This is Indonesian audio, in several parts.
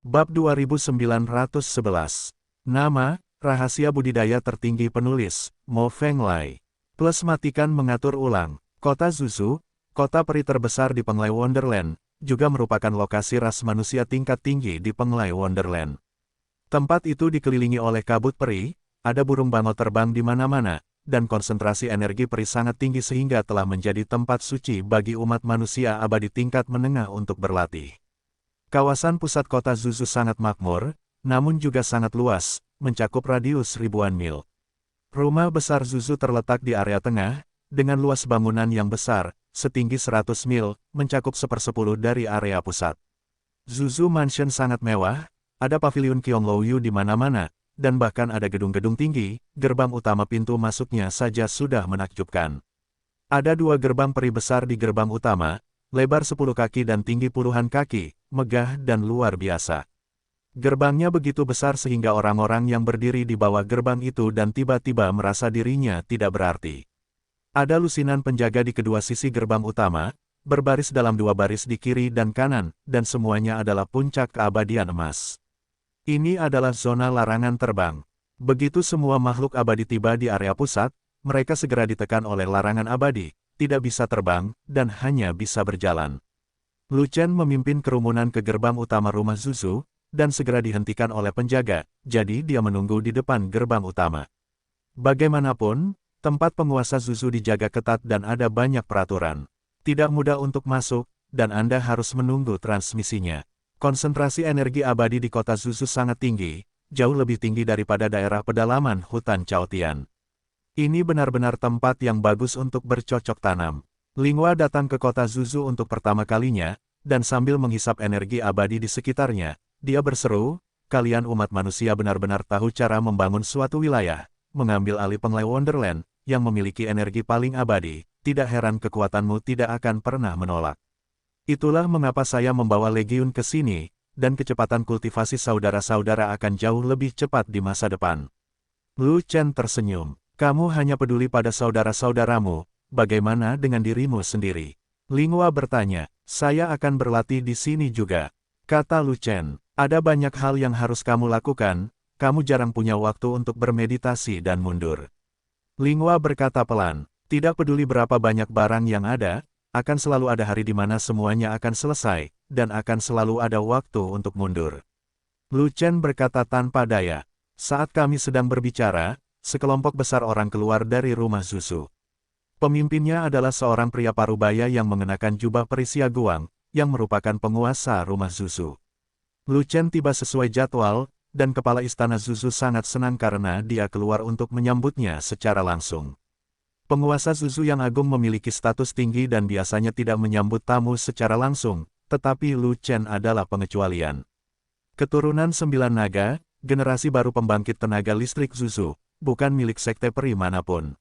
Bab 2911. Nama, rahasia budidaya tertinggi penulis, Mo Fenglai. Plus matikan mengatur ulang. Kota Zuzu, kota peri terbesar di Penglai Wonderland, juga merupakan lokasi ras manusia tingkat tinggi di Penglai Wonderland. Tempat itu dikelilingi oleh kabut peri, ada burung bangau terbang di mana-mana, dan konsentrasi energi peri sangat tinggi sehingga telah menjadi tempat suci bagi umat manusia abadi tingkat menengah untuk berlatih. Kawasan pusat kota Zuzu sangat makmur, namun juga sangat luas, mencakup radius ribuan mil. Rumah besar Zuzu terletak di area tengah, dengan luas bangunan yang besar, setinggi 100 mil, mencakup 1/10 dari area pusat. Zuzu Mansion sangat mewah, ada pavilion Qionglou di mana-mana, dan bahkan ada gedung-gedung tinggi, gerbang utama pintu masuknya saja sudah menakjubkan. Ada 2 gerbang peri besar di gerbang utama, lebar 10 kaki dan tinggi puluhan kaki, megah dan luar biasa. Gerbangnya begitu besar sehingga orang-orang yang berdiri di bawah gerbang itu dan tiba-tiba merasa dirinya tidak berarti. Ada lusinan penjaga di kedua sisi gerbang utama, berbaris dalam 2 baris di kiri dan kanan, dan semuanya adalah puncak keabadian emas. Ini adalah zona larangan terbang. Begitu semua makhluk abadi tiba di area pusat, mereka segera ditekan oleh larangan abadi, tidak bisa terbang, dan hanya bisa berjalan. Lu Chen memimpin kerumunan ke gerbang utama rumah Zuzu, dan segera dihentikan oleh penjaga, jadi dia menunggu di depan gerbang utama. Bagaimanapun, tempat penguasa Zuzu dijaga ketat dan ada banyak peraturan. Tidak mudah untuk masuk, dan Anda harus menunggu transmisinya. Konsentrasi energi abadi di kota Zuzu sangat tinggi, jauh lebih tinggi daripada daerah pedalaman hutan Chaotian. Ini benar-benar tempat yang bagus untuk bercocok tanam. Linghua datang ke kota Zuzu untuk pertama kalinya, dan sambil menghisap energi abadi di sekitarnya, dia berseru, "Kalian umat manusia benar-benar tahu cara membangun suatu wilayah, mengambil alih Penglai Wonderland, yang memiliki energi paling abadi, tidak heran kekuatanmu tidak akan pernah menolak. Itulah mengapa saya membawa legiun ke sini, dan kecepatan kultivasi saudara-saudara akan jauh lebih cepat di masa depan." Lu Chen tersenyum. "Kamu hanya peduli pada saudara-saudaramu, bagaimana dengan dirimu sendiri?" Linghua bertanya. "Saya akan berlatih di sini juga," kata Lu Chen. "Ada banyak hal yang harus kamu lakukan, kamu jarang punya waktu untuk bermeditasi dan mundur." Linghua berkata pelan, "Tidak peduli berapa banyak barang yang ada, akan selalu ada hari di mana semuanya akan selesai, dan akan selalu ada waktu untuk mundur." Lu Chen berkata tanpa daya. "Saat kami sedang berbicara, sekelompok besar orang keluar dari rumah Zuzu. Pemimpinnya adalah seorang pria parubaya yang mengenakan jubah perisia guang, yang merupakan penguasa rumah Zuzu. Lu Chen tiba sesuai jadwal, dan kepala istana Zuzu sangat senang karena dia keluar untuk menyambutnya secara langsung. Penguasa Zuzu yang agung memiliki status tinggi dan biasanya tidak menyambut tamu secara langsung, tetapi Lu Chen adalah pengecualian. Keturunan 9 naga, generasi baru pembangkit tenaga listrik Zuzu, bukan milik sekte peri manapun.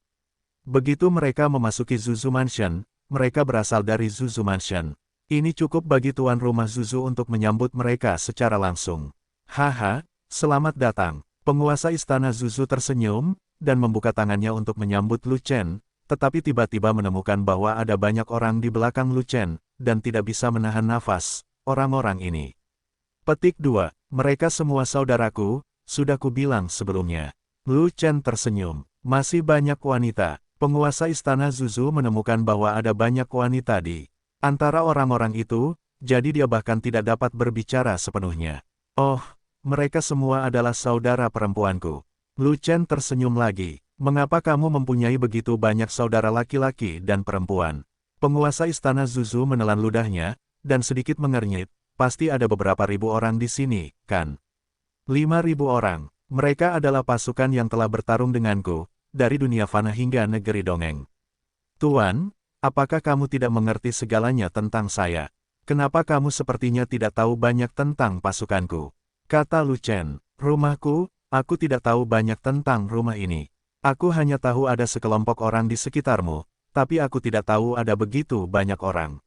Begitu mereka memasuki Zuzu Mansion, mereka berasal dari Zuzu Mansion. Ini cukup bagi tuan rumah Zuzu untuk menyambut mereka secara langsung. "Haha, selamat datang." Penguasa istana Zuzu tersenyum, dan membuka tangannya untuk menyambut Lu Chen, tetapi tiba-tiba menemukan bahwa ada banyak orang di belakang Lu Chen, dan tidak bisa menahan nafas, orang-orang ini. Petik 2. Mereka semua saudaraku, sudah kubilang sebelumnya. Lu Chen tersenyum. "Masih banyak wanita." Penguasa istana Zuzu menemukan bahwa ada banyak wanita di antara orang-orang itu, jadi dia bahkan tidak dapat berbicara sepenuhnya. "Oh, mereka semua adalah saudara perempuanku." Lu Chen tersenyum lagi. "Mengapa kamu mempunyai begitu banyak saudara laki-laki dan perempuan?" Penguasa istana Zuzu menelan ludahnya, dan sedikit mengernyit. "Pasti ada beberapa ribu orang di sini, kan?" 5.000 orang. Mereka adalah pasukan yang telah bertarung denganku, dari dunia fana hingga negeri dongeng. "Tuan, apakah kamu tidak mengerti segalanya tentang saya? Kenapa kamu sepertinya tidak tahu banyak tentang pasukanku?" Kata Lu Chen. "Rumahku, aku tidak tahu banyak tentang rumah ini. Aku hanya tahu ada sekelompok orang di sekitarmu, tapi aku tidak tahu ada begitu banyak orang."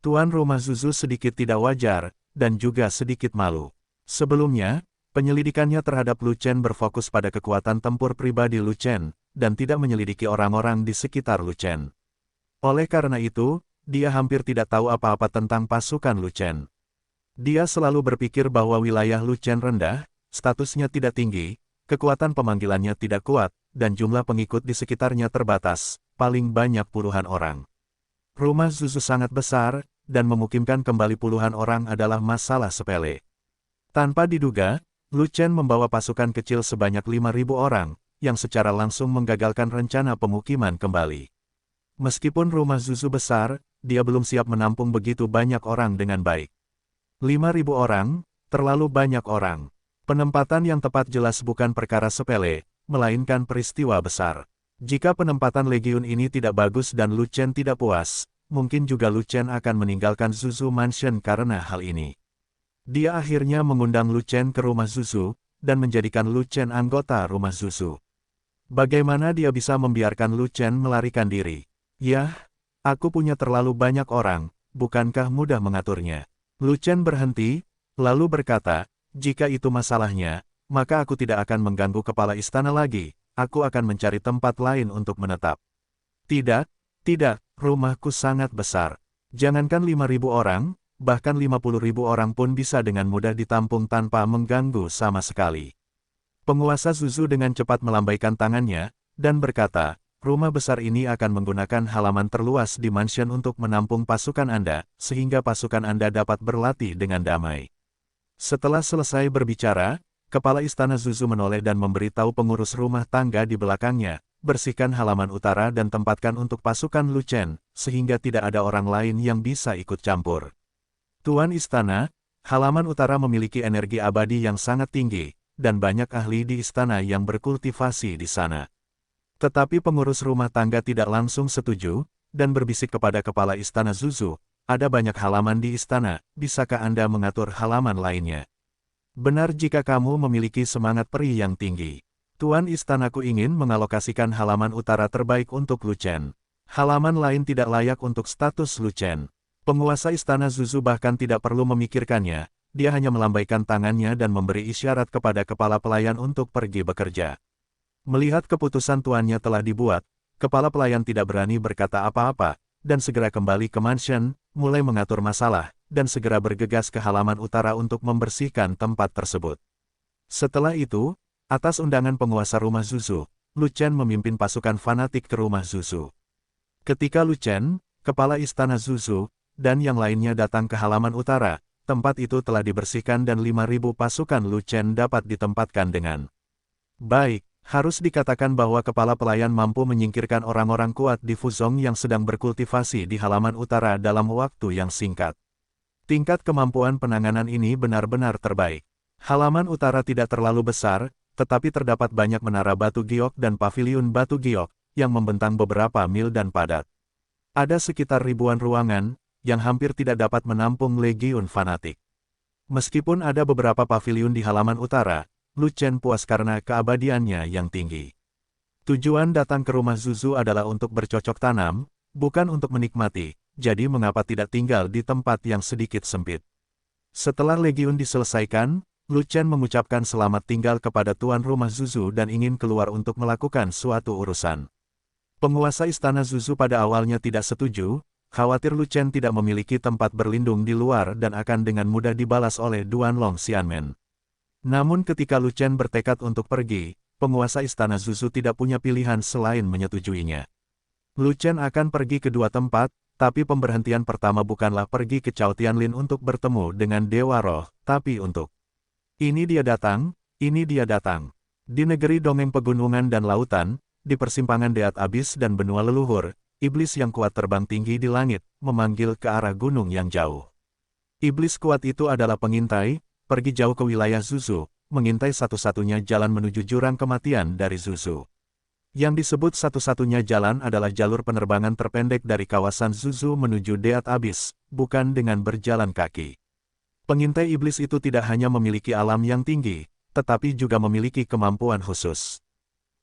Tuan rumah Zuzu sedikit tidak wajar, dan juga sedikit malu. Sebelumnya, penyelidikannya terhadap Lu Chen berfokus pada kekuatan tempur pribadi Lu Chen, dan tidak menyelidiki orang-orang di sekitar Lu Chen. Oleh karena itu, dia hampir tidak tahu apa-apa tentang pasukan Lu Chen. Dia selalu berpikir bahwa wilayah Lu Chen rendah, statusnya tidak tinggi, kekuatan pemanggilannya tidak kuat, dan jumlah pengikut di sekitarnya terbatas, paling banyak puluhan orang. Rumah Zuzu sangat besar, dan memukimkan kembali puluhan orang adalah masalah sepele. Tanpa diduga, Lu Chen membawa pasukan kecil sebanyak 5.000 orang, yang secara langsung menggagalkan rencana pemukiman kembali. Meskipun rumah Zuzu besar, dia belum siap menampung begitu banyak orang dengan baik. 5.000 orang, terlalu banyak orang. Penempatan yang tepat jelas bukan perkara sepele, melainkan peristiwa besar. Jika penempatan legiun ini tidak bagus dan Lu Chen tidak puas, mungkin juga Lu Chen akan meninggalkan Zuzu Mansion karena hal ini. Dia akhirnya mengundang Lu Chen ke rumah Zuzu, dan menjadikan Lu Chen anggota rumah Zuzu. Bagaimana dia bisa membiarkan Lu Chen melarikan diri? Yah, aku punya terlalu banyak orang, bukankah mudah mengaturnya? Lu Chen berhenti, lalu berkata, jika itu masalahnya, maka aku tidak akan mengganggu kepala istana lagi, aku akan mencari tempat lain untuk menetap. Tidak, tidak, rumahku sangat besar. Jangankan 5.000 orang, bahkan 50.000 orang pun bisa dengan mudah ditampung tanpa mengganggu sama sekali. Penguasa Zuzu dengan cepat melambaikan tangannya, dan berkata, rumah besar ini akan menggunakan halaman terluas di mansion untuk menampung pasukan Anda, sehingga pasukan Anda dapat berlatih dengan damai. Setelah selesai berbicara, kepala istana Zuzu menoleh dan memberitahu pengurus rumah tangga di belakangnya, bersihkan halaman utara dan tempatkan untuk pasukan Lu Chen, sehingga tidak ada orang lain yang bisa ikut campur. Tuan istana, halaman utara memiliki energi abadi yang sangat tinggi, dan banyak ahli di istana yang berkultivasi di sana. Tetapi pengurus rumah tangga tidak langsung setuju, dan berbisik kepada kepala istana Zuzu, ada banyak halaman di istana, bisakah Anda mengatur halaman lainnya? Benar jika kamu memiliki semangat peri yang tinggi. Tuan istanaku ingin mengalokasikan halaman utara terbaik untuk Lu Chen. Halaman lain tidak layak untuk status Lu Chen. Penguasa istana Zuzu bahkan tidak perlu memikirkannya, dia hanya melambaikan tangannya dan memberi isyarat kepada kepala pelayan untuk pergi bekerja. Melihat keputusan tuannya telah dibuat, kepala pelayan tidak berani berkata apa-apa, dan segera kembali ke mansion, mulai mengatur masalah, dan segera bergegas ke halaman utara untuk membersihkan tempat tersebut. Setelah itu, atas undangan penguasa rumah Zuzu, Lu Chen memimpin pasukan fanatik ke rumah Zuzu. Ketika Lu Chen, kepala istana Zuzu, dan yang lainnya datang ke halaman utara, tempat itu telah dibersihkan dan 5.000 pasukan Lu Chen dapat ditempatkan dengan baik. Harus dikatakan bahwa kepala pelayan mampu menyingkirkan orang-orang kuat di Fuzhong yang sedang berkultivasi di halaman utara dalam waktu yang singkat. Tingkat kemampuan penanganan ini benar-benar terbaik. Halaman utara tidak terlalu besar, tetapi terdapat banyak menara batu giok dan paviliun batu giok, yang membentang beberapa mil dan padat. Ada sekitar ribuan ruangan, yang hampir tidak dapat menampung legiun fanatik. Meskipun ada beberapa paviliun di halaman utara, Lu Chen puas karena keabadiannya yang tinggi. Tujuan datang ke rumah Zuzu adalah untuk bercocok tanam, bukan untuk menikmati, jadi mengapa tidak tinggal di tempat yang sedikit sempit. Setelah legiun diselesaikan, Lu Chen mengucapkan selamat tinggal kepada tuan rumah Zuzu dan ingin keluar untuk melakukan suatu urusan. Penguasa istana Zuzu pada awalnya tidak setuju, khawatir Lu Chen tidak memiliki tempat berlindung di luar dan akan dengan mudah dibalas oleh Duanlong Xianmen. Namun ketika Lu Chen bertekad untuk pergi, penguasa istana Zuzu tidak punya pilihan selain menyetujuinya. Lu Chen akan pergi ke dua tempat, tapi pemberhentian pertama bukanlah pergi ke Cao Tianlin untuk bertemu dengan Dewa Roh, tapi untuk ini dia datang, ini dia datang. Di negeri dongeng pegunungan dan lautan, di persimpangan Deat Abis dan benua leluhur, iblis yang kuat terbang tinggi di langit, memanggil ke arah gunung yang jauh. Iblis kuat itu adalah pengintai, pergi jauh ke wilayah Zuzu, mengintai satu-satunya jalan menuju jurang kematian dari Zuzu. Yang disebut satu-satunya jalan adalah jalur penerbangan terpendek dari kawasan Zuzu menuju Deat Abis, bukan dengan berjalan kaki. Pengintai iblis itu tidak hanya memiliki alam yang tinggi, tetapi juga memiliki kemampuan khusus.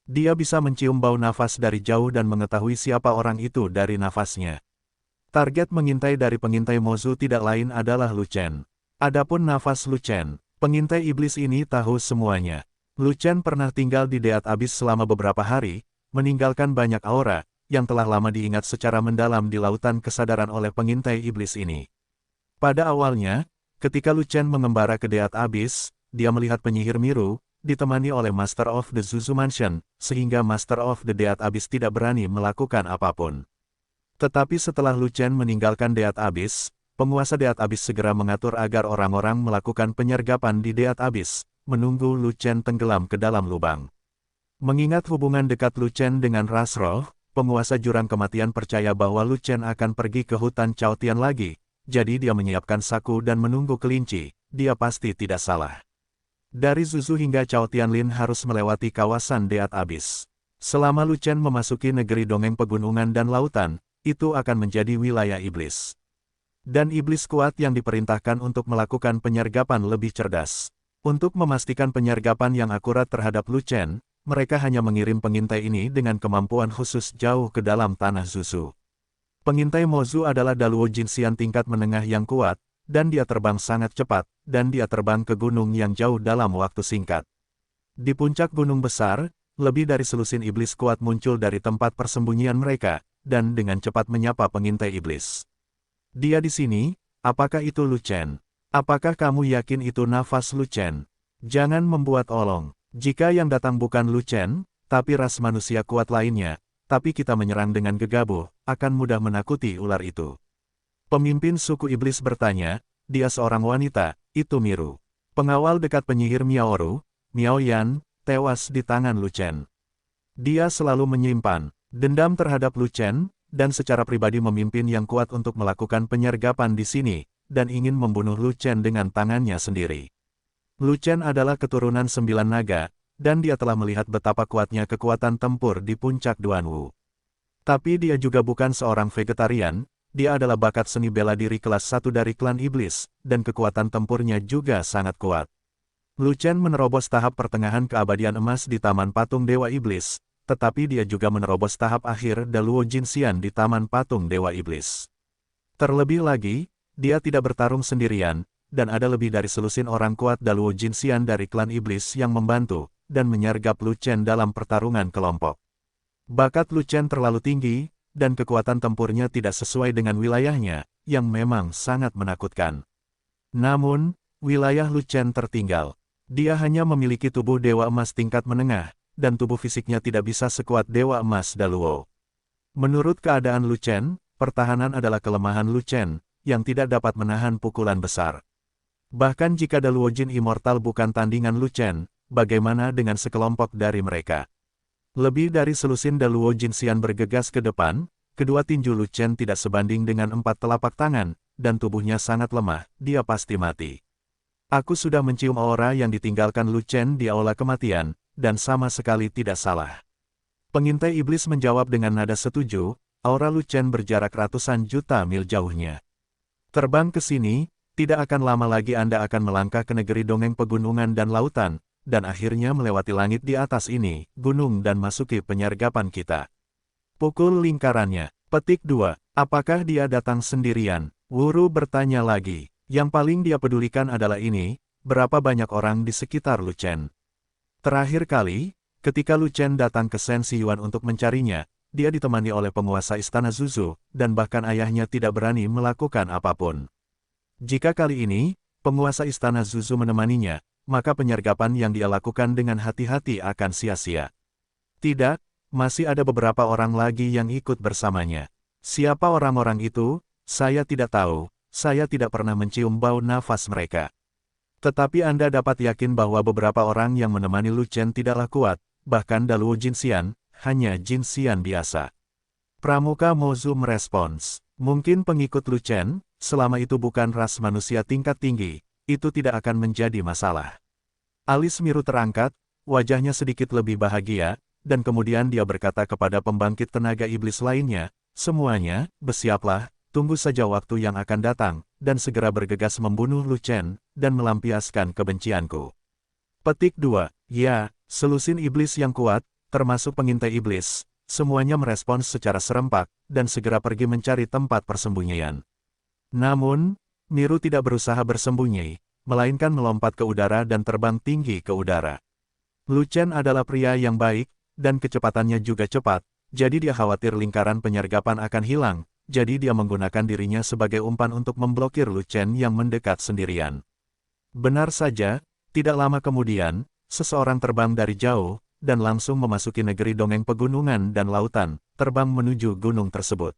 Dia bisa mencium bau nafas dari jauh dan mengetahui siapa orang itu dari nafasnya. Target mengintai dari pengintai Mozu tidak lain adalah Lu Chen. Adapun nafas Lu Chen, pengintai iblis ini tahu semuanya. Lu Chen pernah tinggal di Deat Abis selama beberapa hari, meninggalkan banyak aura, yang telah lama diingat secara mendalam di lautan kesadaran oleh pengintai iblis ini. Pada awalnya, Ketika Lu Chen mengembara ke Deat Abyss, dia melihat penyihir Miru, ditemani oleh Master of the Zuzu Mansion, sehingga Master of the Deat Abyss tidak berani melakukan apapun. Tetapi setelah Lu Chen meninggalkan Deat Abyss, penguasa Deat Abyss segera mengatur agar orang-orang melakukan penyergapan di Deat Abyss, menunggu Lu Chen tenggelam ke dalam lubang. Mengingat hubungan dekat Lu Chen dengan ras roh, penguasa jurang kematian percaya bahwa Lu Chen akan pergi ke hutan Chaotian lagi, jadi dia menyiapkan saku dan menunggu kelinci, dia pasti tidak salah. Dari Zuzu hingga Chaotianlin harus melewati kawasan Deat Abyss. Selama Lu Chen memasuki negeri dongeng pegunungan dan lautan, itu akan menjadi wilayah iblis. Dan iblis kuat yang diperintahkan untuk melakukan penyergapan lebih cerdas. Untuk memastikan penyergapan yang akurat terhadap Lu Chen, mereka hanya mengirim pengintai ini dengan kemampuan khusus jauh ke dalam tanah Zuzu. Pengintai Mozu adalah Daluo Jinxian tingkat menengah yang kuat, dan dia terbang sangat cepat, dan dia terbang ke gunung yang jauh dalam waktu singkat. Di puncak gunung besar, lebih dari selusin iblis kuat muncul dari tempat persembunyian mereka, dan dengan cepat menyapa pengintai iblis. Dia di sini, apakah itu Lu Chen? Apakah kamu yakin itu nafas Lu Chen? Jangan membuat olong. Jika yang datang bukan Lu Chen, tapi ras manusia kuat lainnya, tapi kita menyerang dengan gegabah, akan mudah menakuti ular itu. Pemimpin suku iblis bertanya, dia seorang wanita, itu Miru. Pengawal dekat penyihir Miaoru, Miao Yan, tewas di tangan Lu Chen. Dia selalu menyimpan dendam terhadap Lu Chen, dan secara pribadi memimpin yang kuat untuk melakukan penyergapan di sini, dan ingin membunuh Lu Chen dengan tangannya sendiri. Lu Chen adalah keturunan 9 naga, dan dia telah melihat betapa kuatnya kekuatan tempur di puncak Duanwu. Tapi dia juga bukan seorang vegetarian, dia adalah bakat seni bela diri kelas 1 dari klan iblis, dan kekuatan tempurnya juga sangat kuat. Lu Chen menerobos tahap pertengahan keabadian emas di Taman Patung Dewa Iblis, tetapi dia juga menerobos tahap akhir Daluo Jinxian di Taman Patung Dewa Iblis. Terlebih lagi, dia tidak bertarung sendirian, dan ada lebih dari selusin orang kuat Daluo Jinxian dari klan iblis yang membantu, dan menyergap Lu Chen dalam pertarungan kelompok. Bakat Lu Chen terlalu tinggi, dan kekuatan tempurnya tidak sesuai dengan wilayahnya, yang memang sangat menakutkan. Namun, wilayah Lu Chen tertinggal. Dia hanya memiliki tubuh Dewa Emas tingkat menengah, dan tubuh fisiknya tidak bisa sekuat Dewa Emas Daluo. Menurut keadaan Lu Chen, pertahanan adalah kelemahan Lu Chen, yang tidak dapat menahan pukulan besar. Bahkan jika Daluo Jin Immortal bukan tandingan Lu Chen, bagaimana dengan sekelompok dari mereka? Lebih dari selusin Daluo Jinxian bergegas ke depan, kedua tinju Lu Chen tidak sebanding dengan 4 telapak tangan, dan tubuhnya sangat lemah, dia pasti mati. Aku sudah mencium aura yang ditinggalkan Lu Chen di aula kematian, dan sama sekali tidak salah. Pengintai iblis menjawab dengan nada setuju, aura Lu Chen berjarak ratusan juta mil jauhnya. Terbang ke sini, tidak akan lama lagi Anda akan melangkah ke negeri dongeng pegunungan dan lautan, dan akhirnya melewati langit di atas ini, gunung dan masuki penyergapan kita. Pukul lingkarannya. Petik 2. Apakah dia datang sendirian? Wuru bertanya lagi. Yang paling dia pedulikan adalah ini, berapa banyak orang di sekitar Lu Chen. Terakhir kali, ketika Lu Chen datang ke Shen Xiyuan untuk mencarinya, dia ditemani oleh penguasa istana Zuzu, dan bahkan ayahnya tidak berani melakukan apapun. Jika kali ini, penguasa istana Zuzu menemaninya, maka penyergapan yang dia lakukan dengan hati-hati akan sia-sia. Tidak, masih ada beberapa orang lagi yang ikut bersamanya. Siapa orang-orang itu? Saya tidak tahu, saya tidak pernah mencium bau nafas mereka. Tetapi Anda dapat yakin bahwa beberapa orang yang menemani Lu Chen tidaklah kuat, bahkan Daluo Jinxian, hanya Jinxian biasa. Pramuka Mozu merespons, mungkin pengikut Lu Chen, selama itu bukan ras manusia tingkat tinggi, itu tidak akan menjadi masalah. Alis Miru terangkat, wajahnya sedikit lebih bahagia, dan kemudian dia berkata kepada pembangkit tenaga iblis lainnya, semuanya, bersiaplah, tunggu saja waktu yang akan datang, dan segera bergegas membunuh Lu Chen, dan melampiaskan kebencianku. Petik 2. Ya, selusin iblis yang kuat, termasuk pengintai iblis, semuanya merespons secara serempak, dan segera pergi mencari tempat persembunyian. Namun, Miru tidak berusaha bersembunyi, melainkan melompat ke udara dan terbang tinggi ke udara. Lu Chen adalah pria yang baik, dan kecepatannya juga cepat, jadi dia khawatir lingkaran penyergapan akan hilang, jadi dia menggunakan dirinya sebagai umpan untuk memblokir Lu Chen yang mendekat sendirian. Benar saja, tidak lama kemudian, seseorang terbang dari jauh, dan langsung memasuki negeri dongeng pegunungan dan lautan, terbang menuju gunung tersebut.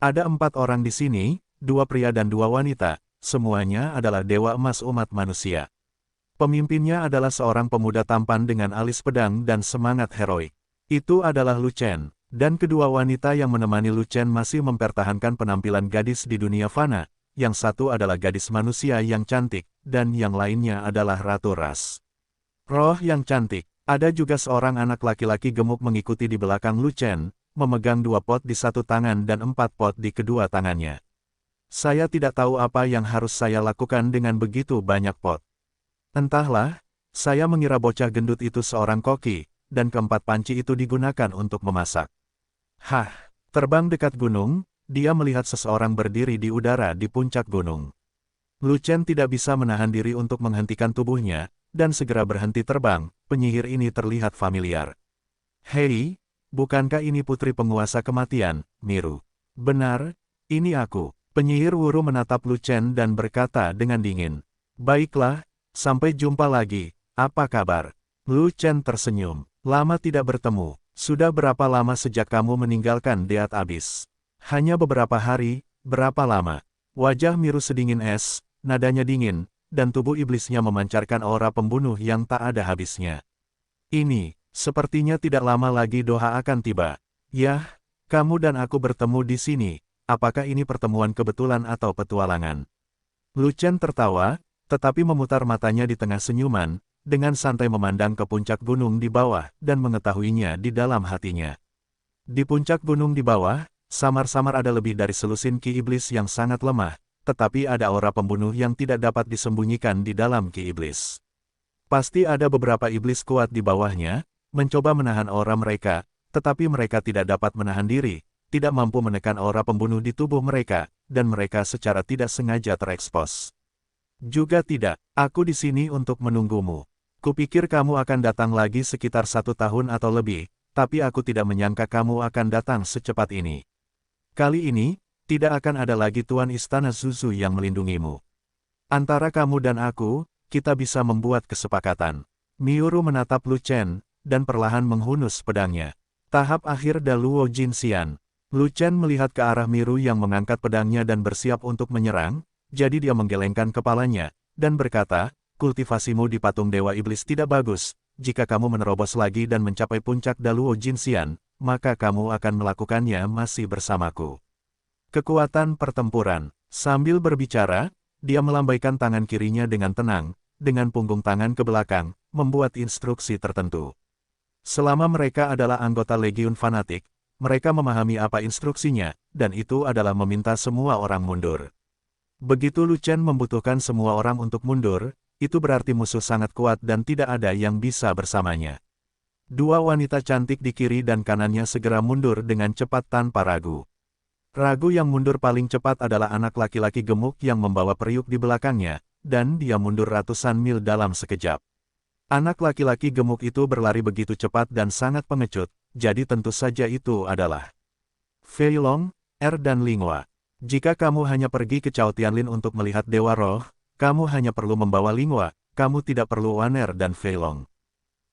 Ada 4 orang di sini, 2 pria dan 2 wanita, semuanya adalah dewa emas umat manusia. Pemimpinnya adalah seorang pemuda tampan dengan alis pedang dan semangat heroik. Itu adalah Lu Chen, dan kedua wanita yang menemani Lu Chen masih mempertahankan penampilan gadis di dunia fana, yang satu adalah gadis manusia yang cantik, dan yang lainnya adalah Ratu Ras. Roh yang cantik, ada juga seorang anak laki-laki gemuk mengikuti di belakang Lu Chen, memegang 2 pot di satu tangan dan 4 pot di kedua tangannya. Saya tidak tahu apa yang harus saya lakukan dengan begitu banyak pot. Entahlah, saya mengira bocah gendut itu seorang koki, dan keempat panci itu digunakan untuk memasak. Hah, terbang dekat gunung, dia melihat seseorang berdiri di udara di puncak gunung. Lu Chen tidak bisa menahan diri untuk menghentikan tubuhnya, dan segera berhenti terbang. Penyihir ini terlihat familiar. Hei, bukankah ini putri penguasa kematian, Miru? Benar, ini aku. Penyihir Wuru menatap Lu Chen dan berkata dengan dingin. Baiklah, sampai jumpa lagi, apa kabar? Lu Chen tersenyum. Lama tidak bertemu. Sudah berapa lama sejak kamu meninggalkan Deat Abyss? Hanya beberapa hari, berapa lama? Wajah Miru sedingin es, nadanya dingin, dan tubuh iblisnya memancarkan aura pembunuh yang tak ada habisnya. Ini, sepertinya tidak lama lagi Doha akan tiba. Yah, kamu dan aku bertemu di sini, apakah ini pertemuan kebetulan atau petualangan? Lu Chen tertawa, tetapi memutar matanya di tengah senyuman, dengan santai memandang ke puncak gunung di bawah, dan mengetahuinya di dalam hatinya. Di puncak gunung di bawah, samar-samar ada lebih dari selusin ki iblis yang sangat lemah, tetapi ada aura pembunuh yang tidak dapat disembunyikan di dalam ki iblis. Pasti ada beberapa iblis kuat di bawahnya, mencoba menahan aura mereka, tetapi mereka tidak dapat menahan diri, tidak mampu menekan aura pembunuh di tubuh mereka, dan mereka secara tidak sengaja terekspos. Juga tidak, aku di sini untuk menunggumu. Kupikir kamu akan datang lagi sekitar 1 tahun atau lebih, tapi aku tidak menyangka kamu akan datang secepat ini. Kali ini, tidak akan ada lagi Tuan Istana Zuzu yang melindungimu. Antara kamu dan aku, kita bisa membuat kesepakatan. Miuru menatap Lu Chen, dan perlahan menghunus pedangnya. Tahap akhir Daluo Jinxian. Lu Chen melihat ke arah Miru yang mengangkat pedangnya dan bersiap untuk menyerang, jadi dia menggelengkan kepalanya, dan berkata, kultivasimu di patung Dewa Iblis tidak bagus, jika kamu menerobos lagi dan mencapai puncak Daluo Jinxian, maka kamu akan melakukannya masih bersamaku. Kekuatan pertempuran. Sambil berbicara, dia melambaikan tangan kirinya dengan tenang, dengan punggung tangan ke belakang, membuat instruksi tertentu. Selama mereka adalah anggota Legiun Fanatik, mereka memahami apa instruksinya, dan itu adalah meminta semua orang mundur. Begitu Lu Chen membutuhkan semua orang untuk mundur, itu berarti musuh sangat kuat dan tidak ada yang bisa bersamanya. 2 wanita cantik di kiri dan kanannya segera mundur dengan cepat tanpa ragu. Ragu yang mundur paling cepat adalah anak laki-laki gemuk yang membawa periuk di belakangnya, dan dia mundur ratusan mil dalam sekejap. Anak laki-laki gemuk itu berlari begitu cepat dan sangat pengecut, jadi tentu saja itu adalah Fei Long, dan Lingua. Jika kamu hanya pergi ke Cao Tianlin untuk melihat Dewa Roh, kamu hanya perlu membawa Lingua, kamu tidak perlu Waner dan Fei Long.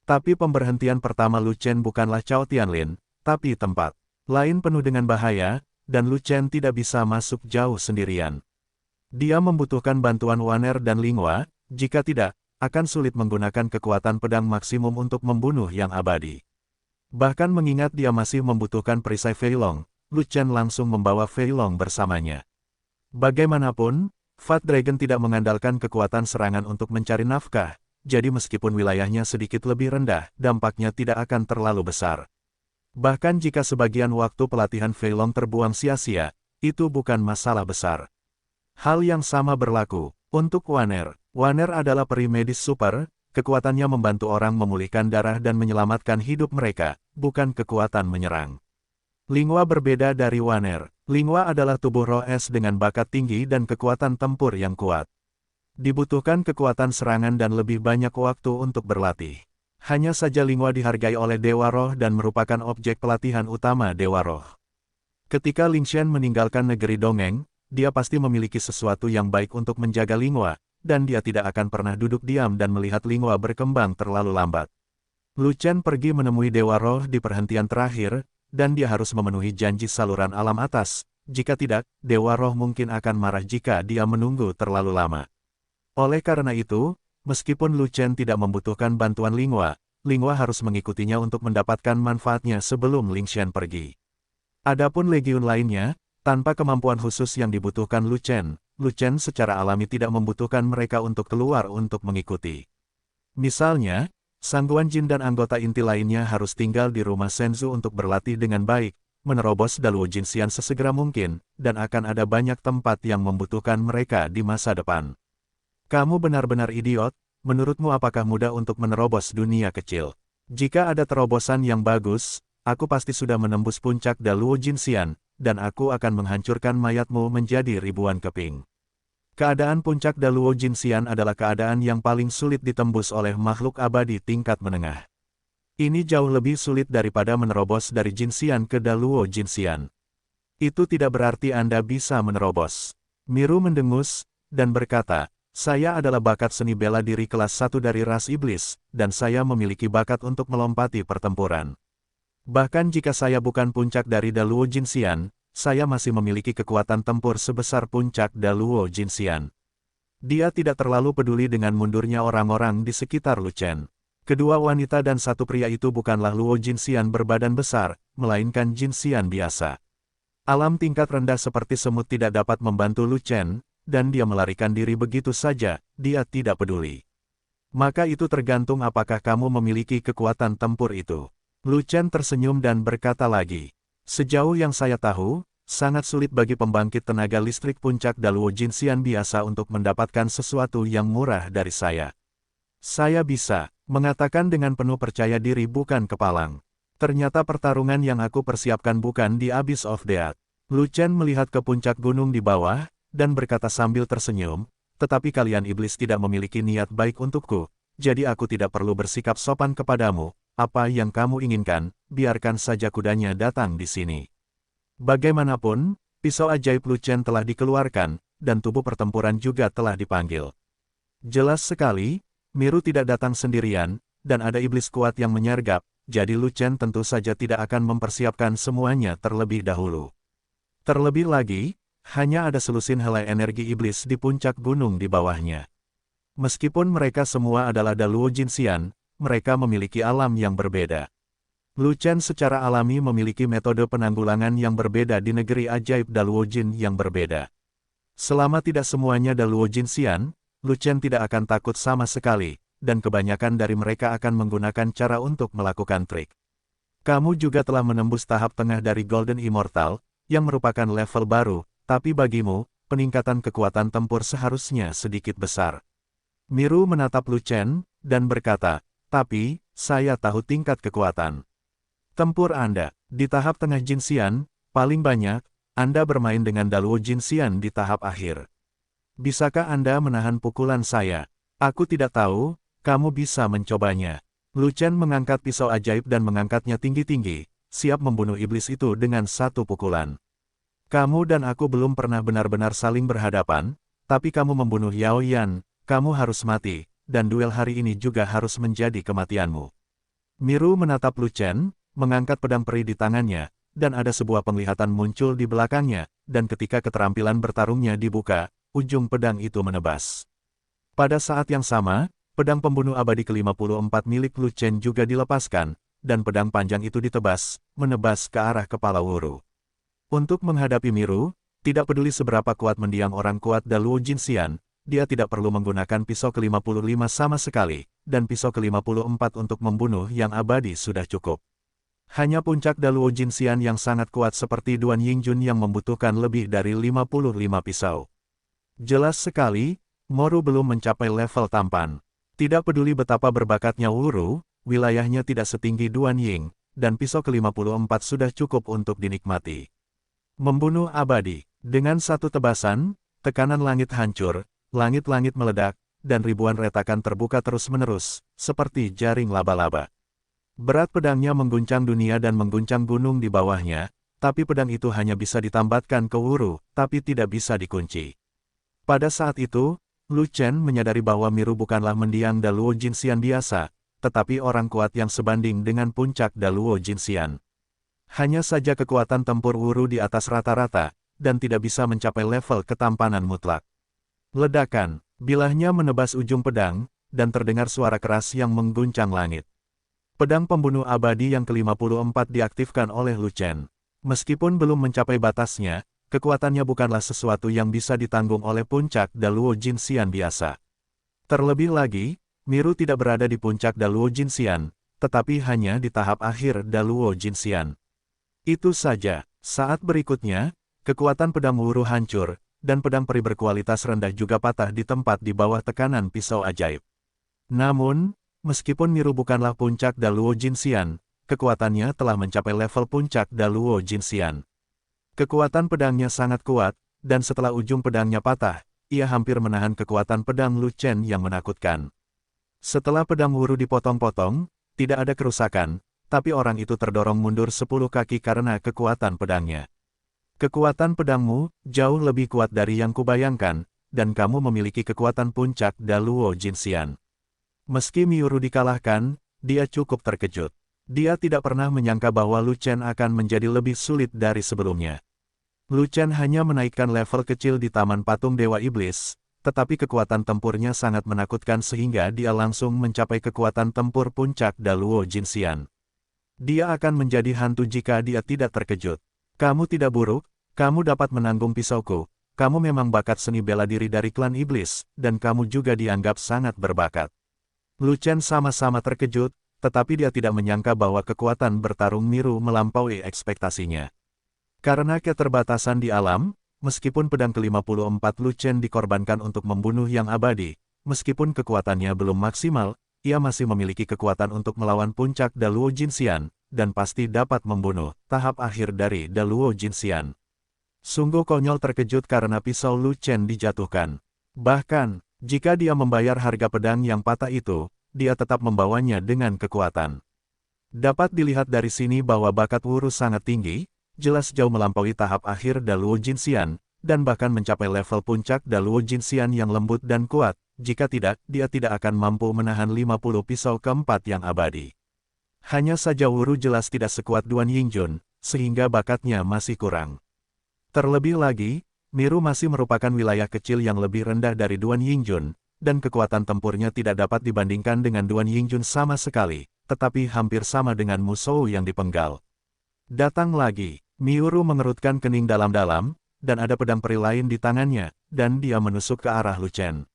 Tapi pemberhentian pertama Lu Chen bukanlah Cao Tianlin, tapi tempat lain penuh dengan bahaya, dan Lu Chen tidak bisa masuk jauh sendirian. Dia membutuhkan bantuan Waner dan Lingua, jika tidak, akan sulit menggunakan kekuatan pedang maksimum untuk membunuh yang abadi. Bahkan mengingat dia masih membutuhkan perisai Fei Long, Lu Chen langsung membawa Fei Long bersamanya. Bagaimanapun, Fat Dragon tidak mengandalkan kekuatan serangan untuk mencari nafkah, jadi meskipun wilayahnya sedikit lebih rendah, dampaknya tidak akan terlalu besar. Bahkan jika sebagian waktu pelatihan Fei Long terbuang sia-sia, itu bukan masalah besar. Hal yang sama berlaku untuk Waner. Waner adalah peri medis super, kekuatannya membantu orang memulihkan darah dan menyelamatkan hidup mereka, bukan kekuatan menyerang. Lingua berbeda dari Waner. Lingua adalah tubuh roh es dengan bakat tinggi dan kekuatan tempur yang kuat. Dibutuhkan kekuatan serangan dan lebih banyak waktu untuk berlatih. Hanya saja Lingua dihargai oleh Dewa Roh dan merupakan objek pelatihan utama Dewa Roh. Ketika Ling Xian meninggalkan negeri dongeng, dia pasti memiliki sesuatu yang baik untuk menjaga Lingua, dan dia tidak akan pernah duduk diam dan melihat Lingua berkembang terlalu lambat. Lu Chen pergi menemui Dewa Roh di perhentian terakhir, dan dia harus memenuhi janji saluran alam atas. Jika tidak, Dewa Roh mungkin akan marah jika dia menunggu terlalu lama. Oleh karena itu, meskipun Lu Chen tidak membutuhkan bantuan Lingua, Lingua harus mengikutinya untuk mendapatkan manfaatnya sebelum Ling Xian pergi. Adapun legiun lainnya, tanpa kemampuan khusus yang dibutuhkan Lu Chen secara alami tidak membutuhkan mereka untuk keluar untuk mengikuti. Misalnya, Sangguan Jin dan anggota inti lainnya harus tinggal di rumah Senzu untuk berlatih dengan baik, menerobos Daluo Jinxian sesegera mungkin, dan akan ada banyak tempat yang membutuhkan mereka di masa depan. Kamu benar-benar idiot, menurutmu apakah mudah untuk menerobos dunia kecil? Jika ada terobosan yang bagus, aku pasti sudah menembus puncak Daluo Jinxian, dan aku akan menghancurkan mayatmu menjadi ribuan keping. Keadaan puncak Daluo Jinxian adalah keadaan yang paling sulit ditembus oleh makhluk abadi tingkat menengah. Ini jauh lebih sulit daripada menerobos dari Jinxian ke Daluo Jinxian. Itu tidak berarti Anda bisa menerobos. Miru mendengus, dan berkata, saya adalah bakat seni bela diri kelas 1 dari ras iblis, dan saya memiliki bakat untuk melompati pertempuran. Bahkan jika saya bukan puncak dari Daluo Jinxian, saya masih memiliki kekuatan tempur sebesar puncak Daluo Jinxian. Dia tidak terlalu peduli dengan mundurnya orang-orang di sekitar Lu Chen. Kedua wanita dan satu pria itu bukanlah Luo Jinxian berbadan besar, melainkan Jinxian biasa. Alam tingkat rendah seperti semut tidak dapat membantu Lu Chen, dan dia melarikan diri begitu saja, dia tidak peduli. Maka itu tergantung apakah kamu memiliki kekuatan tempur itu. Lu Chen tersenyum dan berkata lagi. Sejauh yang saya tahu, sangat sulit bagi pembangkit tenaga listrik puncak Daluo Jinxian biasa untuk mendapatkan sesuatu yang murah dari saya. Saya bisa, mengatakan dengan penuh percaya diri bukan kepalang. Ternyata pertarungan yang aku persiapkan bukan di Abyss of Death. Lu Chen melihat ke puncak gunung di bawah, dan berkata sambil tersenyum, tetapi kalian iblis tidak memiliki niat baik untukku, jadi aku tidak perlu bersikap sopan kepadamu. Apa yang kamu inginkan, biarkan saja kudanya datang di sini. Bagaimanapun, pisau ajaib Lu Chen telah dikeluarkan, dan tubuh pertempuran juga telah dipanggil. Jelas sekali, Miru tidak datang sendirian, dan ada iblis kuat yang menyergap, jadi Lu Chen tentu saja tidak akan mempersiapkan semuanya terlebih dahulu. Terlebih lagi, hanya ada selusin helai energi iblis di puncak gunung di bawahnya. Meskipun mereka semua adalah Daluo Jinxian, mereka memiliki alam yang berbeda. Lu Chen secara alami memiliki metode penanggulangan yang berbeda di negeri ajaib Daluo Jin yang berbeda. Selama tidak semuanya Daluo Jinxian, Lu Chen tidak akan takut sama sekali, dan kebanyakan dari mereka akan menggunakan cara untuk melakukan trik. Kamu juga telah menembus tahap tengah dari Golden Immortal, yang merupakan level baru, tapi bagimu, peningkatan kekuatan tempur seharusnya sedikit besar. Miru menatap Lu Chen, dan berkata, tapi, saya tahu tingkat kekuatan tempur Anda. Di tahap tengah Jinxian, paling banyak, Anda bermain dengan Daluo Jinxian di tahap akhir. Bisakah Anda menahan pukulan saya? Aku tidak tahu, kamu bisa mencobanya. Lu Chen mengangkat pisau ajaib dan mengangkatnya tinggi-tinggi, siap membunuh iblis itu dengan satu pukulan. Kamu dan aku belum pernah benar-benar saling berhadapan, tapi kamu membunuh Yao Yan, kamu harus mati. Dan duel hari ini juga harus menjadi kematianmu. Miru menatap Lu Chen, mengangkat pedang peri di tangannya, dan ada sebuah penglihatan muncul di belakangnya, dan ketika keterampilan bertarungnya dibuka, ujung pedang itu menebas. Pada saat yang sama, pedang pembunuh abadi ke-54 milik Lu Chen juga dilepaskan, dan pedang panjang itu ditebas, menebas ke arah kepala Wuru. Untuk menghadapi Miru, tidak peduli seberapa kuat mendiang orang kuat Daluo Jinxian, dia tidak perlu menggunakan pisau ke-55 sama sekali, dan pisau ke-54 untuk membunuh yang abadi sudah cukup. Hanya puncak Daluo Jinxian yang sangat kuat seperti Duan Yingjun yang membutuhkan lebih dari 55 pisau. Jelas sekali, Moru belum mencapai level tampan. Tidak peduli betapa berbakatnya Wuru, wilayahnya tidak setinggi Duan Ying, dan pisau ke-54 sudah cukup untuk dinikmati. Membunuh abadi. Dengan satu tebasan, tekanan langit hancur, langit-langit meledak, dan ribuan retakan terbuka terus-menerus, seperti jaring laba-laba. Berat pedangnya mengguncang dunia dan mengguncang gunung di bawahnya, tapi pedang itu hanya bisa ditambatkan ke Wuru, tapi tidak bisa dikunci. Pada saat itu, Lu Chen menyadari bahwa Miru bukanlah mendiang Daluo Jinxian biasa, tetapi orang kuat yang sebanding dengan puncak Daluo Jinxian. Hanya saja kekuatan tempur Wuru di atas rata-rata, dan tidak bisa mencapai level ketampanan mutlak. Ledakan, bilahnya menebas ujung pedang, dan terdengar suara keras yang mengguncang langit. Pedang pembunuh abadi yang ke-54 diaktifkan oleh Lu Chen. Meskipun belum mencapai batasnya, kekuatannya bukanlah sesuatu yang bisa ditanggung oleh puncak Daluo Jinxian biasa. Terlebih lagi, Miru tidak berada di puncak Daluo Jinxian, tetapi hanya di tahap akhir Daluo Jinxian. Itu saja, saat berikutnya, kekuatan pedang Wuru hancur, dan pedang peri berkualitas rendah juga patah di tempat di bawah tekanan pisau ajaib. Namun, meskipun Miru bukanlah puncak Daluo Jinxian, kekuatannya telah mencapai level puncak Daluo Jinxian. Kekuatan pedangnya sangat kuat, dan setelah ujung pedangnya patah, ia hampir menahan kekuatan pedang Lu Chen yang menakutkan. Setelah pedang Wuru dipotong-potong, tidak ada kerusakan, tapi orang itu terdorong mundur 10 kaki karena kekuatan pedangnya. Kekuatan pedangmu jauh lebih kuat dari yang kubayangkan, dan kamu memiliki kekuatan puncak Daluo Jinxian. Meski Miru dikalahkan, dia cukup terkejut. Dia tidak pernah menyangka bahwa Lu Chen akan menjadi lebih sulit dari sebelumnya. Lu Chen hanya menaikkan level kecil di Taman Patung Dewa Iblis, tetapi kekuatan tempurnya sangat menakutkan sehingga dia langsung mencapai kekuatan tempur puncak Daluo Jinxian. Dia akan menjadi hantu jika dia tidak terkejut. Kamu tidak buruk, kamu dapat menanggung pisauku, kamu memang bakat seni bela diri dari klan iblis, dan kamu juga dianggap sangat berbakat. Lu Chen sama-sama terkejut, tetapi dia tidak menyangka bahwa kekuatan bertarung Miru melampaui ekspektasinya. Karena keterbatasan di alam, meskipun pedang ke-54 Lu Chen dikorbankan untuk membunuh yang abadi, meskipun kekuatannya belum maksimal, ia masih memiliki kekuatan untuk melawan puncak Daluo Jinxian, dan pasti dapat membunuh tahap akhir dari Daluo Jinxian. Sungguh konyol terkejut karena pisau Lu Chen dijatuhkan. Bahkan, jika dia membayar harga pedang yang patah itu, dia tetap membawanya dengan kekuatan. Dapat dilihat dari sini bahwa bakat Wuru sangat tinggi, jelas jauh melampaui tahap akhir Daluo Jinxian, dan bahkan mencapai level puncak Daluo Jinxian yang lembut dan kuat, jika tidak, dia tidak akan mampu menahan 50 pisau keempat yang abadi. Hanya saja Wuru jelas tidak sekuat Duan Yingjun, sehingga bakatnya masih kurang. Terlebih lagi, Miru masih merupakan wilayah kecil yang lebih rendah dari Duan Yingjun, dan kekuatan tempurnya tidak dapat dibandingkan dengan Duan Yingjun sama sekali, tetapi hampir sama dengan Musou yang dipenggal. Datang lagi, Miru mengerutkan kening dalam-dalam, dan ada pedang peri lain di tangannya, dan dia menusuk ke arah Lu Chen.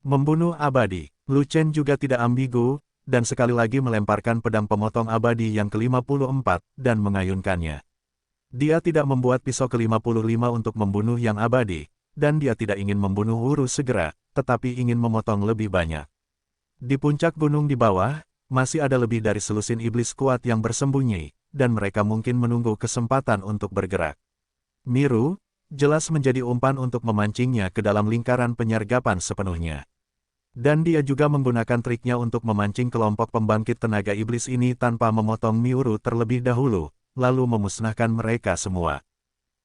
Membunuh abadi, Lu Chen juga tidak ambigu, dan sekali lagi melemparkan pedang pemotong abadi yang ke-54, dan mengayunkannya. Dia tidak membuat pisau ke-55 untuk membunuh yang abadi, dan dia tidak ingin membunuh Wuru segera, tetapi ingin memotong lebih banyak. Di puncak gunung di bawah, masih ada lebih dari selusin iblis kuat yang bersembunyi, dan mereka mungkin menunggu kesempatan untuk bergerak. Miru, jelas menjadi umpan untuk memancingnya ke dalam lingkaran penyergapan sepenuhnya. Dan dia juga menggunakan triknya untuk memancing kelompok pembangkit tenaga iblis ini tanpa memotong Miru terlebih dahulu, lalu memusnahkan mereka semua.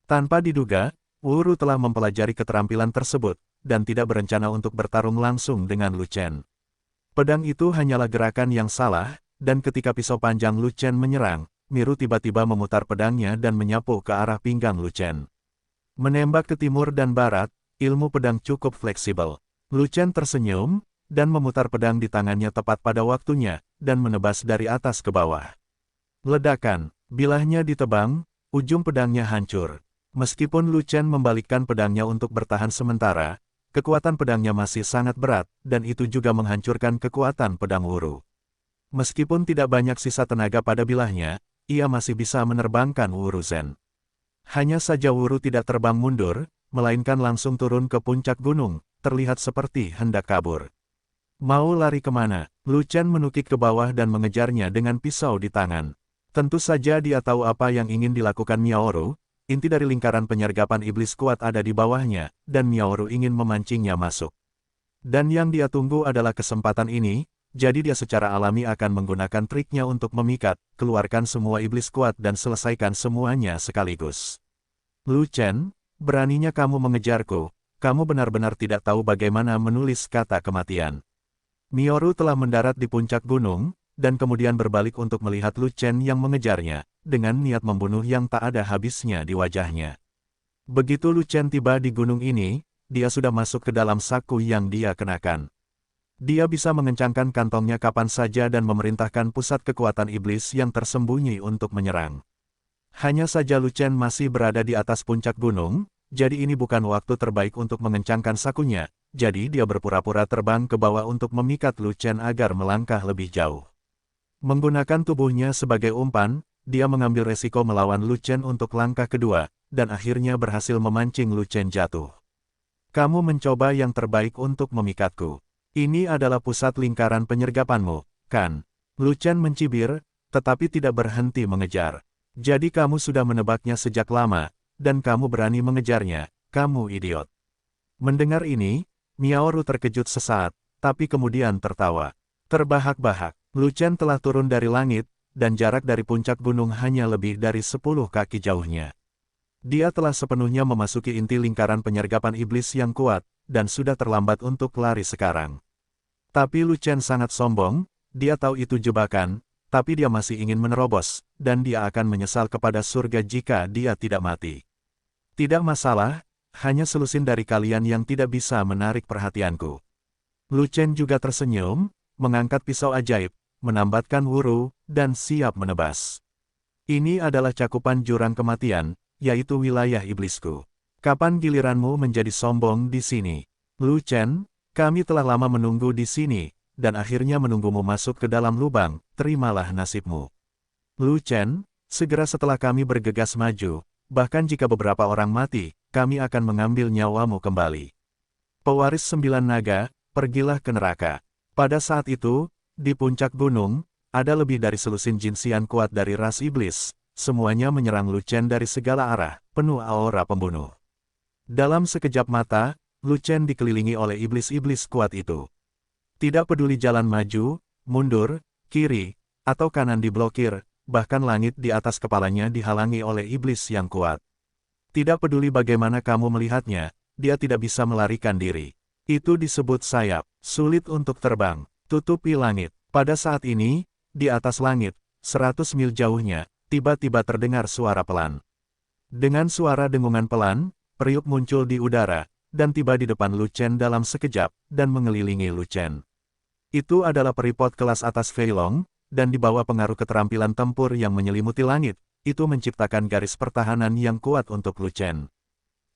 Tanpa diduga, Wuru telah mempelajari keterampilan tersebut, dan tidak berencana untuk bertarung langsung dengan Lu Chen. Pedang itu hanyalah gerakan yang salah, dan ketika pisau panjang Lu Chen menyerang, Miru tiba-tiba memutar pedangnya dan menyapu ke arah pinggang Lu Chen. Menembak ke timur dan barat, ilmu pedang cukup fleksibel. Lu Chen tersenyum, dan memutar pedang di tangannya tepat pada waktunya, dan menebas dari atas ke bawah. Ledakan, bilahnya ditebang, ujung pedangnya hancur. Meskipun Lu Chen membalikkan pedangnya untuk bertahan sementara, kekuatan pedangnya masih sangat berat, dan itu juga menghancurkan kekuatan pedang Wuru. Meskipun tidak banyak sisa tenaga pada bilahnya, ia masih bisa menerbangkan Wuru Zen. Hanya saja Wuru tidak terbang mundur, melainkan langsung turun ke puncak gunung, terlihat seperti hendak kabur. Mau lari kemana? Lu Chen menukik ke bawah dan mengejarnya dengan pisau di tangan. Tentu saja dia tahu apa yang ingin dilakukan Miaoru. Inti dari lingkaran penyergapan iblis kuat ada di bawahnya, dan Miaoru ingin memancingnya masuk. Dan yang dia tunggu adalah kesempatan ini, jadi dia secara alami akan menggunakan triknya untuk memikat, keluarkan semua iblis kuat dan selesaikan semuanya sekaligus. Lu Chen, beraninya kamu mengejarku, kamu benar-benar tidak tahu bagaimana menulis kata kematian. Miyoru telah mendarat di puncak gunung, dan kemudian berbalik untuk melihat Lu Chen yang mengejarnya, dengan niat membunuh yang tak ada habisnya di wajahnya. Begitu Lu Chen tiba di gunung ini, dia sudah masuk ke dalam saku yang dia kenakan. Dia bisa mengencangkan kantongnya kapan saja dan memerintahkan pusat kekuatan iblis yang tersembunyi untuk menyerang. Hanya saja Lu Chen masih berada di atas puncak gunung, jadi ini bukan waktu terbaik untuk mengencangkan sakunya. Jadi dia berpura-pura terbang ke bawah untuk memikat Lu Chen agar melangkah lebih jauh. Menggunakan tubuhnya sebagai umpan, dia mengambil resiko melawan Lu Chen untuk langkah kedua, dan akhirnya berhasil memancing Lu Chen jatuh. Kamu mencoba yang terbaik untuk memikatku. Ini adalah pusat lingkaran penyergapanmu, kan? Lu Chen mencibir, tetapi tidak berhenti mengejar. Jadi kamu sudah menebaknya sejak lama, dan kamu berani mengejarnya, kamu idiot. Mendengar ini, Miyaoru terkejut sesaat, tapi kemudian tertawa. Terbahak-bahak, Lu Chen telah turun dari langit, dan jarak dari puncak gunung hanya lebih dari 10 kaki jauhnya. Dia telah sepenuhnya memasuki inti lingkaran penyergapan iblis yang kuat, dan sudah terlambat untuk lari sekarang. Tapi Lu Chen sangat sombong, dia tahu itu jebakan, tapi dia masih ingin menerobos, dan dia akan menyesal kepada surga jika dia tidak mati. Tidak masalah, hanya selusin dari kalian yang tidak bisa menarik perhatianku. Lu Chen juga tersenyum, mengangkat pisau ajaib, menambatkan wuru, dan siap menebas. Ini adalah cakupan jurang kematian, yaitu wilayah iblisku. Kapan giliranmu menjadi sombong di sini? Lu Chen, kami telah lama menunggu di sini, dan akhirnya menunggumu masuk ke dalam lubang, terimalah nasibmu. Lu Chen, segera setelah kami bergegas maju, bahkan jika beberapa orang mati, kami akan mengambil nyawamu kembali. Pewaris 9 naga, pergilah ke neraka. Pada saat itu, di puncak gunung, ada lebih dari selusin jinsian kuat dari ras iblis, semuanya menyerang Lu Chen dari segala arah, penuh aura pembunuh. Dalam sekejap mata, Lu Chen dikelilingi oleh iblis-iblis kuat itu. Tidak peduli jalan maju, mundur, kiri, atau kanan diblokir, bahkan langit di atas kepalanya dihalangi oleh iblis yang kuat. Tidak peduli bagaimana kamu melihatnya, dia tidak bisa melarikan diri. Itu disebut sayap, sulit untuk terbang, tutupi langit. Pada saat ini, di atas langit, 100 mil jauhnya, tiba-tiba terdengar suara pelan. Dengan suara dengungan pelan, periuk muncul di udara, dan tiba di depan Lu Chen dalam sekejap, dan mengelilingi Lu Chen. Itu adalah peripot kelas atas Fei Long, dan di bawah pengaruh keterampilan tempur yang menyelimuti langit, itu menciptakan garis pertahanan yang kuat untuk Lu Chen.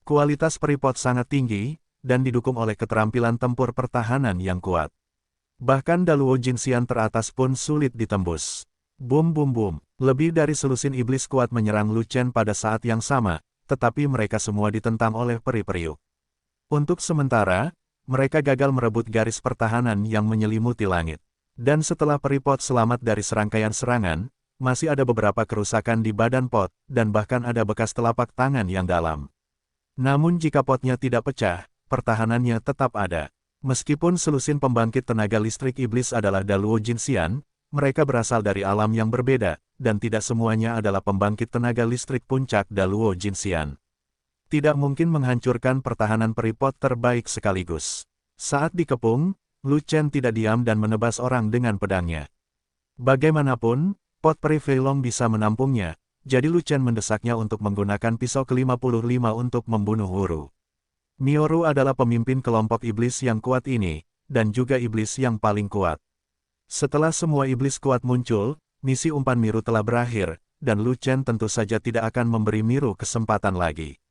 Kualitas peripot sangat tinggi, dan didukung oleh keterampilan tempur pertahanan yang kuat. Bahkan Daluo Jinxian teratas pun sulit ditembus. Bum bum bum, lebih dari selusin iblis kuat menyerang Lu Chen pada saat yang sama, tetapi mereka semua ditentang oleh peri-periuk. Untuk sementara, mereka gagal merebut garis pertahanan yang menyelimuti langit. Dan setelah peripot selamat dari serangkaian serangan, masih ada beberapa kerusakan di badan pot, dan bahkan ada bekas telapak tangan yang dalam. Namun jika potnya tidak pecah, pertahanannya tetap ada. Meskipun selusin pembangkit tenaga listrik iblis adalah Daluo Jinxian, mereka berasal dari alam yang berbeda, dan tidak semuanya adalah pembangkit tenaga listrik puncak Daluo Jinxian. Tidak mungkin menghancurkan pertahanan peripot terbaik sekaligus. Saat dikepung, Lu Chen tidak diam dan menebas orang dengan pedangnya. Bagaimanapun, pot peri Fei Long bisa menampungnya, jadi Lu Chen mendesaknya untuk menggunakan pisau ke-55 untuk membunuh Wuru. Miyoru adalah pemimpin kelompok iblis yang kuat ini, dan juga iblis yang paling kuat. Setelah semua iblis kuat muncul, misi umpan Miru telah berakhir, dan Lu Chen tentu saja tidak akan memberi Miru kesempatan lagi.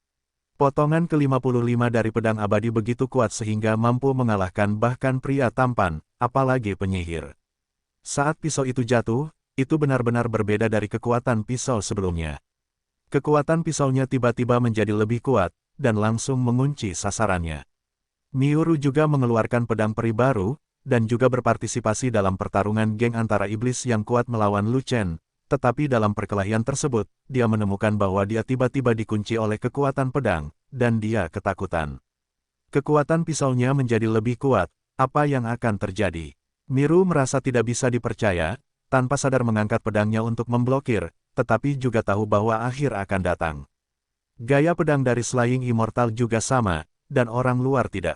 Potongan ke-55 dari pedang abadi begitu kuat sehingga mampu mengalahkan bahkan pria tampan, apalagi penyihir. Saat pisau itu jatuh, itu benar-benar berbeda dari kekuatan pisau sebelumnya. Kekuatan pisaunya tiba-tiba menjadi lebih kuat, dan langsung mengunci sasarannya. Miyoru juga mengeluarkan pedang peri baru, dan juga berpartisipasi dalam pertarungan geng antara iblis yang kuat melawan Lu Chen, tetapi dalam perkelahian tersebut, dia menemukan bahwa dia tiba-tiba dikunci oleh kekuatan pedang, dan dia ketakutan. Kekuatan pisaunya menjadi lebih kuat, apa yang akan terjadi? Miru merasa tidak bisa dipercaya, tanpa sadar mengangkat pedangnya untuk memblokir, tetapi juga tahu bahwa akhir akan datang. Gaya pedang dari Slaying Immortal juga sama, dan orang luar tidak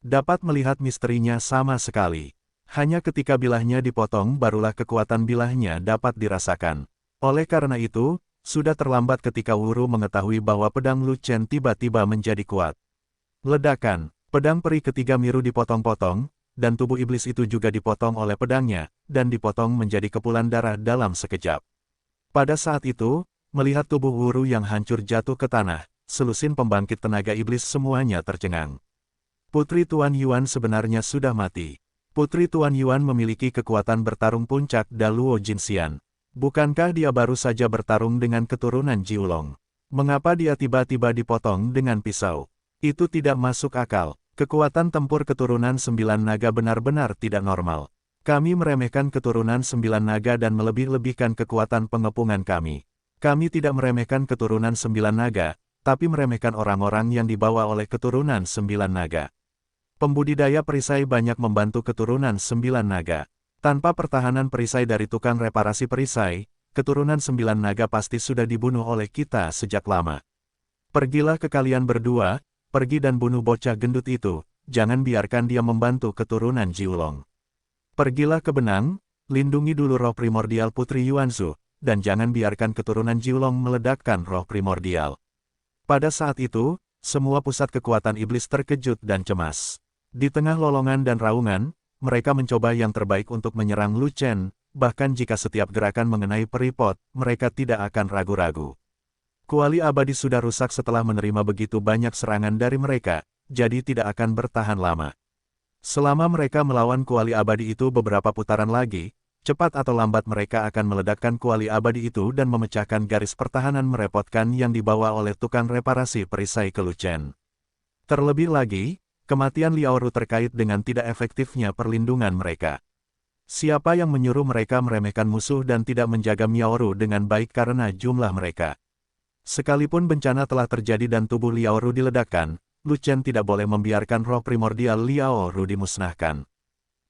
dapat melihat misterinya sama sekali. Hanya ketika bilahnya dipotong barulah kekuatan bilahnya dapat dirasakan. Oleh karena itu, sudah terlambat ketika Wuru mengetahui bahwa pedang Lu Chen tiba-tiba menjadi kuat. Ledakan, pedang peri ketiga Miru dipotong-potong, dan tubuh iblis itu juga dipotong oleh pedangnya, dan dipotong menjadi kepulan darah dalam sekejap. Pada saat itu, melihat tubuh Wuru yang hancur jatuh ke tanah, selusin pembangkit tenaga iblis semuanya tercengang. Putri Tuan Yuan sebenarnya sudah mati. Putri Tuan Yuan memiliki kekuatan bertarung puncak Daluo Jinxian. Bukankah dia baru saja bertarung dengan keturunan Jiulong? Mengapa dia tiba-tiba dipotong dengan pisau? Itu tidak masuk akal. Kekuatan tempur keturunan 9 naga benar-benar tidak normal. Kami meremehkan keturunan 9 naga dan melebih-lebihkan kekuatan pengepungan kami. Kami tidak meremehkan keturunan 9 naga, tapi meremehkan orang-orang yang dibawa oleh keturunan 9 naga. Pembudidaya perisai banyak membantu keturunan 9 naga. Tanpa pertahanan perisai dari tukang reparasi perisai, keturunan 9 naga pasti sudah dibunuh oleh kita sejak lama. Pergilah ke kalian berdua, pergi dan bunuh bocah gendut itu, jangan biarkan dia membantu keturunan Jiulong. Pergilah ke Benang, lindungi dulu roh primordial Putri Yuanzu, dan jangan biarkan keturunan Jiulong meledakkan roh primordial. Pada saat itu, semua pusat kekuatan iblis terkejut dan cemas. Di tengah lolongan dan raungan, mereka mencoba yang terbaik untuk menyerang Lu Chen, bahkan jika setiap gerakan mengenai peripot, mereka tidak akan ragu-ragu. Kuali abadi sudah rusak setelah menerima begitu banyak serangan dari mereka, jadi tidak akan bertahan lama. Selama mereka melawan kuali abadi itu beberapa putaran lagi, cepat atau lambat mereka akan meledakkan kuali abadi itu dan memecahkan garis pertahanan merepotkan yang dibawa oleh tukang reparasi perisai ke Lu Chen. Terlebih lagi, kematian Liaoru terkait dengan tidak efektifnya perlindungan mereka. Siapa yang menyuruh mereka meremehkan musuh dan tidak menjaga Miaoru dengan baik karena jumlah mereka? Sekalipun bencana telah terjadi dan tubuh Liaoru diledakkan, Lu Chen tidak boleh membiarkan roh primordial Liaoru dimusnahkan.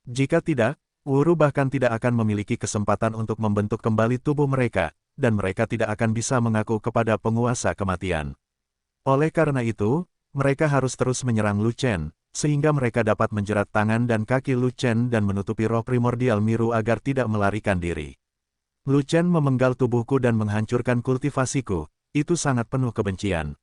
Jika tidak, Wuru bahkan tidak akan memiliki kesempatan untuk membentuk kembali tubuh mereka, dan mereka tidak akan bisa mengaku kepada penguasa kematian. Oleh karena itu, mereka harus terus menyerang Lu Chen, sehingga mereka dapat menjerat tangan dan kaki Lu Chen dan menutupi roh primordial Miru agar tidak melarikan diri. Lu Chen memenggal tubuhku dan menghancurkan kultivasiku, itu sangat penuh kebencian.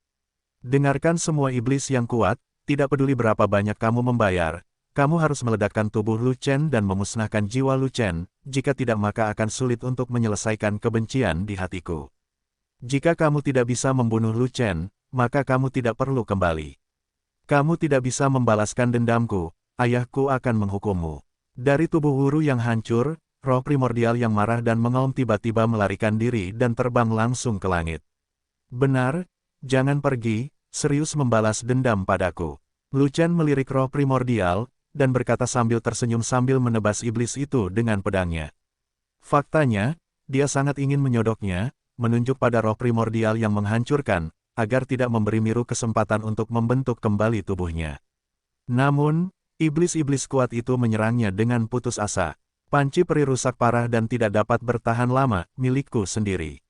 Dengarkan semua iblis yang kuat, tidak peduli berapa banyak kamu membayar, kamu harus meledakkan tubuh Lu Chen dan memusnahkan jiwa Lu Chen, jika tidak maka akan sulit untuk menyelesaikan kebencian di hatiku. Jika kamu tidak bisa membunuh Lu Chen, maka kamu tidak perlu kembali. Kamu tidak bisa membalaskan dendamku, ayahku akan menghukummu. Dari tubuh Wuru yang hancur, roh primordial yang marah dan mengaum tiba-tiba melarikan diri dan terbang langsung ke langit. Benar, jangan pergi, serius membalas dendam padaku. Lu Chen melirik roh primordial, dan berkata sambil tersenyum sambil menebas iblis itu dengan pedangnya. Faktanya, dia sangat ingin menyodoknya, menunjuk pada roh primordial yang menghancurkan, agar tidak memberi Miru kesempatan untuk membentuk kembali tubuhnya. Namun, iblis-iblis kuat itu menyerangnya dengan putus asa. Panci peri rusak parah dan tidak dapat bertahan lama, milikku sendiri.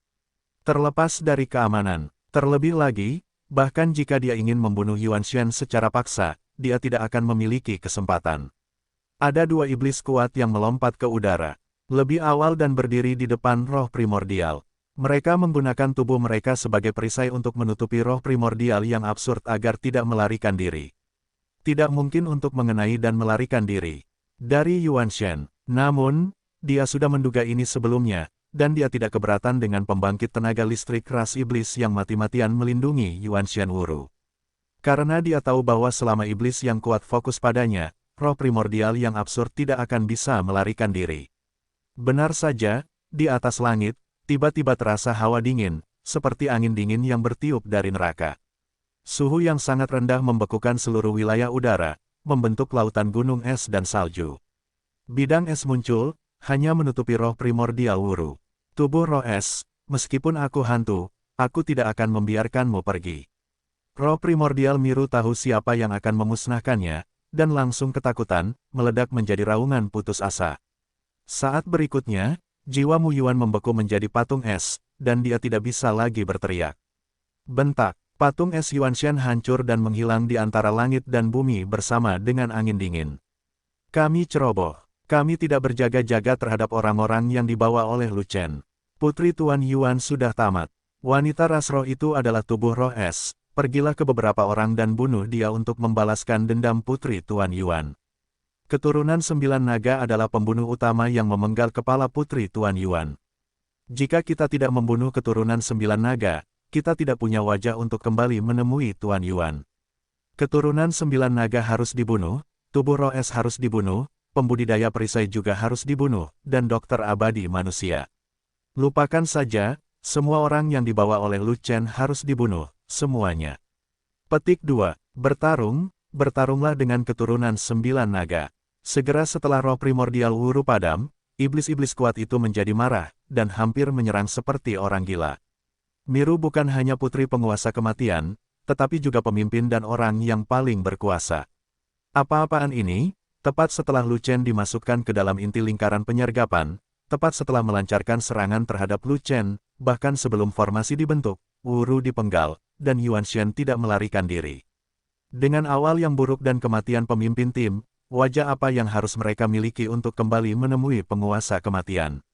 Terlepas dari keamanan, terlebih lagi, bahkan jika dia ingin membunuh Yuan Xuan secara paksa, dia tidak akan memiliki kesempatan. Ada dua iblis kuat yang melompat ke udara, lebih awal dan berdiri di depan roh primordial. Mereka menggunakan tubuh mereka sebagai perisai untuk menutupi roh primordial yang absurd agar tidak melarikan diri. Tidak mungkin untuk mengenai dan melarikan diri dari Yuan Xuan. Namun, dia sudah menduga ini sebelumnya, dan dia tidak keberatan dengan pembangkit tenaga listrik ras iblis yang mati-matian melindungi Yuan Xuan Wuru. Karena dia tahu bahwa selama iblis yang kuat fokus padanya, roh primordial yang absurd tidak akan bisa melarikan diri. Benar saja, di atas langit, tiba-tiba terasa hawa dingin, seperti angin dingin yang bertiup dari neraka. Suhu yang sangat rendah membekukan seluruh wilayah udara, membentuk lautan gunung es dan salju. Bidang es muncul, hanya menutupi roh primordial Wuru. Tubuh roh es, meskipun aku hantu, aku tidak akan membiarkanmu pergi. Roh primordial Miru tahu siapa yang akan memusnahkannya, dan langsung ketakutan, meledak menjadi raungan putus asa. Saat berikutnya, jiwa Mu Yuan membeku menjadi patung es, dan dia tidak bisa lagi berteriak. Bentak, patung es Yuanshan hancur dan menghilang di antara langit dan bumi bersama dengan angin dingin. Kami ceroboh. Kami tidak berjaga-jaga terhadap orang-orang yang dibawa oleh Lu Chen. Putri Tuan Yuan sudah tamat. Wanita ras roh itu adalah tubuh roh es. Pergilah ke beberapa orang dan bunuh dia untuk membalaskan dendam Putri Tuan Yuan. Keturunan 9 naga adalah pembunuh utama yang memenggal kepala Putri Tuan Yuan. Jika kita tidak membunuh keturunan 9 naga, kita tidak punya wajah untuk kembali menemui Tuan Yuan. Keturunan 9 naga harus dibunuh, tubuh roh es harus dibunuh, pembudidaya perisai juga harus dibunuh, dan dokter abadi manusia. Lupakan saja, semua orang yang dibawa oleh Lu Chen harus dibunuh, semuanya. Petik 2. Bertarunglah dengan keturunan 9 naga. Segera setelah roh primordial Wuru padam, iblis-iblis kuat itu menjadi marah, dan hampir menyerang seperti orang gila. Miru bukan hanya putri penguasa kematian, tetapi juga pemimpin dan orang yang paling berkuasa. Apa-apaan ini? Tepat setelah Lu Chen dimasukkan ke dalam inti lingkaran penyergapan, tepat setelah melancarkan serangan terhadap Lu Chen, bahkan sebelum formasi dibentuk, Wuru dipenggal, dan Yuanshan tidak melarikan diri. Dengan awal yang buruk dan kematian pemimpin tim, wajah apa yang harus mereka miliki untuk kembali menemui penguasa kematian?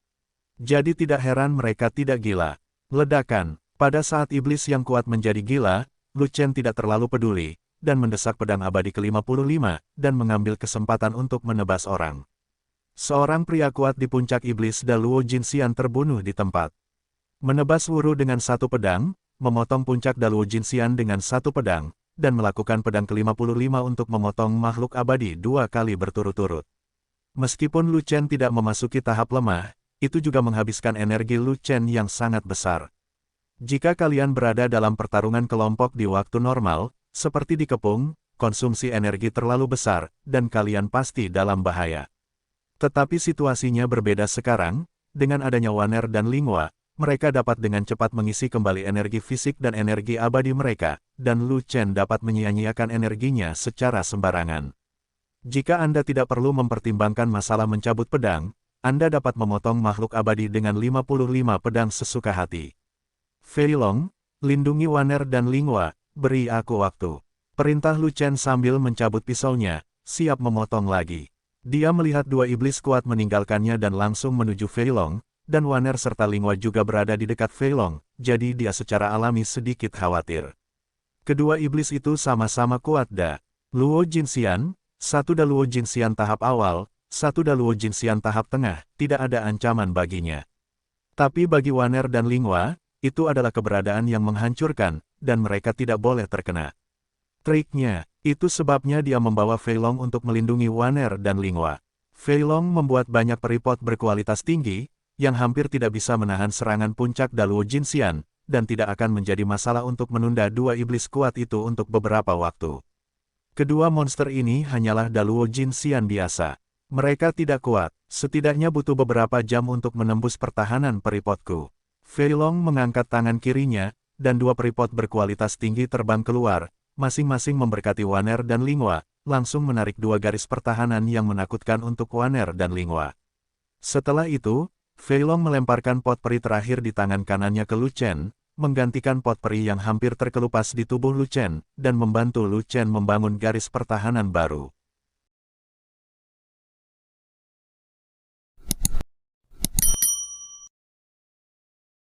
Jadi tidak heran mereka tidak gila. Ledakan. Pada saat iblis yang kuat menjadi gila, Lu Chen tidak terlalu peduli, dan mendesak pedang abadi ke-55, dan mengambil kesempatan untuk menebas orang. Seorang pria kuat di puncak iblis Daluo Jinxian terbunuh di tempat. Menebas Wuru dengan satu pedang, memotong puncak Daluo Jinxian dengan satu pedang, dan melakukan pedang ke-55 untuk memotong makhluk abadi 2 kali berturut-turut. Meskipun Lu Chen tidak memasuki tahap lemah, itu juga menghabiskan energi Lu Chen yang sangat besar. Jika kalian berada dalam pertarungan kelompok di waktu normal, seperti dikepung, konsumsi energi terlalu besar, dan kalian pasti dalam bahaya. Tetapi situasinya berbeda sekarang, dengan adanya Waner dan Linghua, mereka dapat dengan cepat mengisi kembali energi fisik dan energi abadi mereka, dan Lu Chen dapat menyia-nyiakan energinya secara sembarangan. Jika Anda tidak perlu mempertimbangkan masalah mencabut pedang, Anda dapat memotong makhluk abadi dengan 55 pedang sesuka hati. Fei Long, lindungi Waner dan Linghua, beri aku waktu. Perintah Lu Chen sambil mencabut pisaunya, siap memotong lagi. Dia melihat 2 iblis kuat meninggalkannya dan langsung menuju Fei Long, dan Waner serta Linghua juga berada di dekat Fei Long, jadi dia secara alami sedikit khawatir. Kedua iblis itu sama-sama kuat Luo Jinxian, satu Daluo Jinxian tahap awal, satu Daluo Jinxian tahap tengah, tidak ada ancaman baginya. Tapi bagi Waner dan Linghua, itu adalah keberadaan yang menghancurkan, dan mereka tidak boleh terkena. Triknya, itu sebabnya dia membawa Fei Long untuk melindungi Waner dan Linghua. Fei Long membuat banyak peripot berkualitas tinggi, yang hampir tidak bisa menahan serangan puncak Daluo Jinxian, dan tidak akan menjadi masalah untuk menunda 2 iblis kuat itu untuk beberapa waktu. Kedua monster ini hanyalah Daluo Jinxian biasa. Mereka tidak kuat, setidaknya butuh beberapa jam untuk menembus pertahanan peripotku. Fei Long mengangkat tangan kirinya, dan 2 peripot berkualitas tinggi terbang keluar, masing-masing memberkati Waner dan Linghua, langsung menarik 2 garis pertahanan yang menakutkan untuk Waner dan Linghua. Setelah itu, Fei Long melemparkan pot peri terakhir di tangan kanannya ke Lu Chen, menggantikan pot peri yang hampir terkelupas di tubuh Lu Chen, dan membantu Lu Chen membangun garis pertahanan baru.